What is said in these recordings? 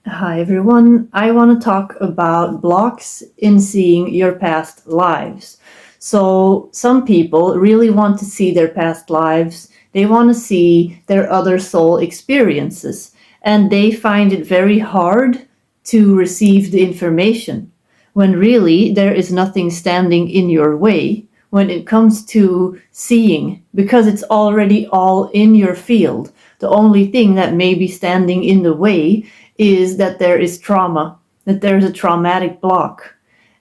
Hi everyone. I want to talk about blocks in seeing your past lives. So, some people really want to see their past lives. They want to see their other soul experiences, and they find it very hard to receive the information when really there is nothing standing in your way when it comes to seeing, because it's already all in your field. The only thing that may be standing in the way is that there is trauma, that there's a traumatic block,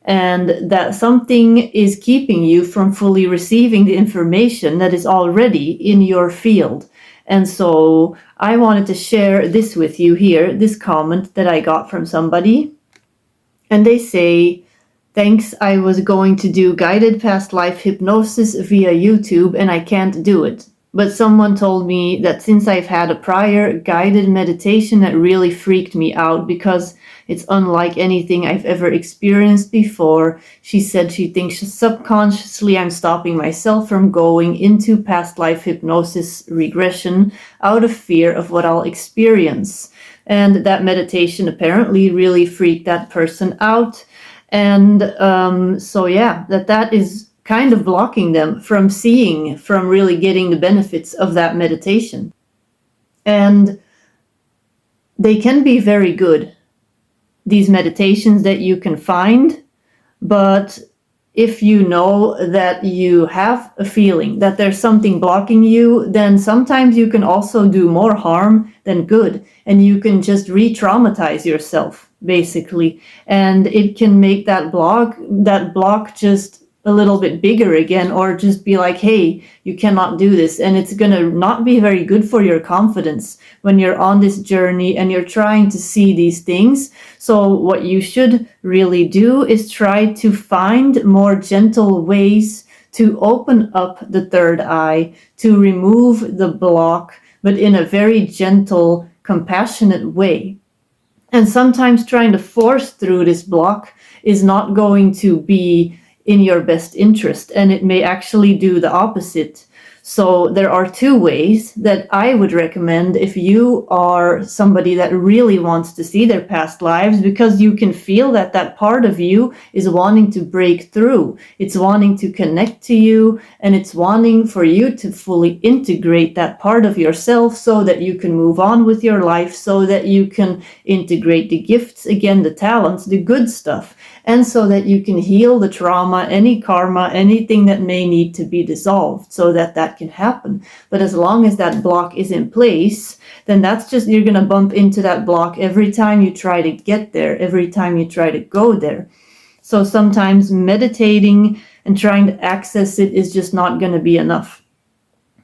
and that something is keeping you from fully receiving the information that is already in your field. And so I wanted to share this with you here, this comment that I got from somebody. And they say, thanks, I was going to do guided past life hypnosis via YouTube and I can't do it. But someone told me that since I've had a prior guided meditation that really freaked me out because it's unlike anything I've ever experienced before. She said she thinks subconsciously I'm stopping myself from going into past life hypnosis regression out of fear of what I'll experience. And that meditation apparently really freaked that person out. And that is kind of blocking them from seeing, from really getting the benefits of that meditation. And they can be very good, these meditations that you can find, but if you know that you have a feeling that there's something blocking you, then sometimes you can also do more harm than good, and you can just re-traumatize yourself, basically, and it can make that block just a little bit bigger again, or just be like, hey, you cannot do this, and it's gonna not be very good for your confidence when you're on this journey and you're trying to see these things. So what you should really do is try to find more gentle ways to open up the third eye, to remove the block, but in a very gentle, compassionate way. And sometimes trying to force through this block is not going to be in your best interest, and it may actually do the opposite. So there are two ways that I would recommend if you are somebody that really wants to see their past lives, because you can feel that that part of you is wanting to break through. It's wanting to connect to you, and it's wanting for you to fully integrate that part of yourself so that you can move on with your life, so that you can integrate the gifts again, the talents, the good stuff, and so that you can heal the trauma, any karma, anything that may need to be dissolved, so that that can happen. But as long as that block is in place, then that's just, you're going to bump into that block every time you try to get there, every time you try to go there. So sometimes meditating and trying to access it is just not going to be enough.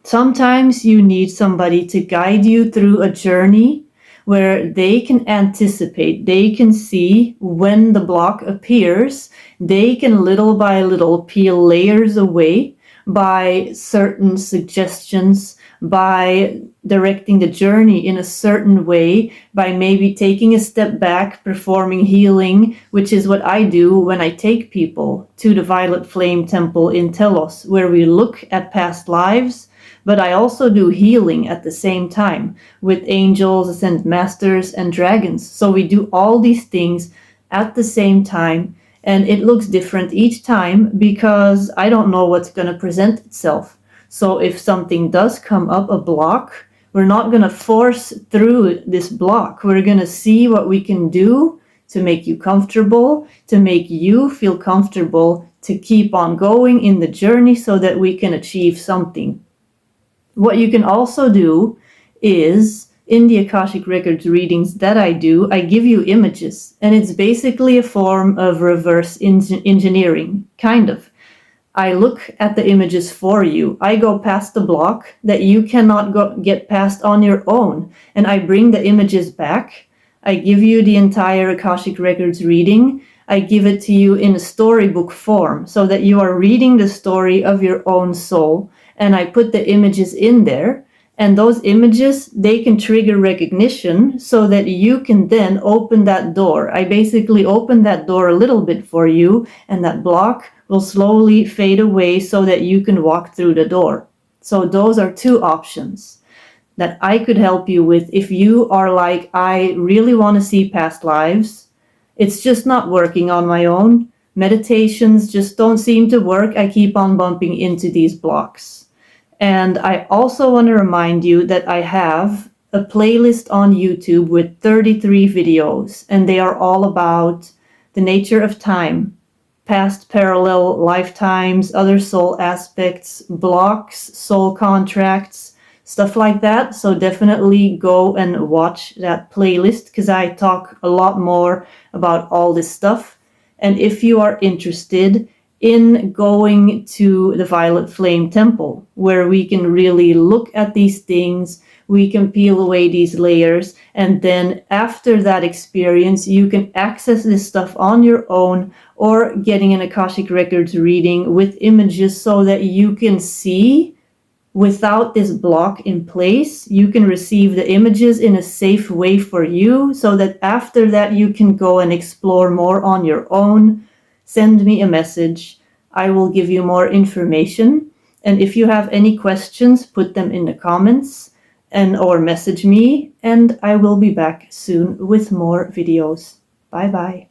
Sometimes you need somebody to guide you through a journey where they can anticipate, they can see when the block appears, they can little by little peel layers away by certain suggestions, by directing the journey in a certain way, by maybe taking a step back, performing healing, which is what I do when I take people to the Violet Flame Temple in Telos, where we look at past lives. But I also do healing at the same time with angels, ascended masters, and dragons. So we do all these things at the same time, and it looks different each time because I don't know what's going to present itself. So if something does come up, a block, we're not going to force through this block. We're going to see what we can do to make you comfortable, to make you feel comfortable, to keep on going in the journey so that we can achieve something. What you can also do is, in the Akashic Records readings that I do, I give you images, and it's basically a form of reverse engineering, kind of. I look at the images for you. I go past the block that you cannot get past on your own, and I bring the images back. I give you the entire Akashic Records reading. I give it to you in a storybook form so that you are reading the story of your own soul, and I put the images in there. And those images, they can trigger recognition so that you can then open that door. I basically open that door a little bit for you, and that block will slowly fade away so that you can walk through the door. So those are two options. that I could help you with if you are like, I really want to see past lives. It's just not working on my own. Meditations just don't seem to work. I keep on bumping into these blocks. And I also want to remind you that I have a playlist on YouTube with 33 videos, and they are all about the nature of time, past parallel lifetimes, other soul aspects, blocks, soul contracts, stuff like that. So definitely go and watch that playlist because I talk a lot more about all this stuff. And if you are interested in going to the Violet Flame Temple, where we can really look at these things, we can peel away these layers, and then after that experience, you can access this stuff on your own or getting an Akashic Records reading with images so that you can see without this block in place. You can receive the images in a safe way for you so that after that you can go and explore more on your own. Send me a message. I will give you more information. And if you have any questions, put them in the comments or message me, and I will be back soon with more videos. Bye bye.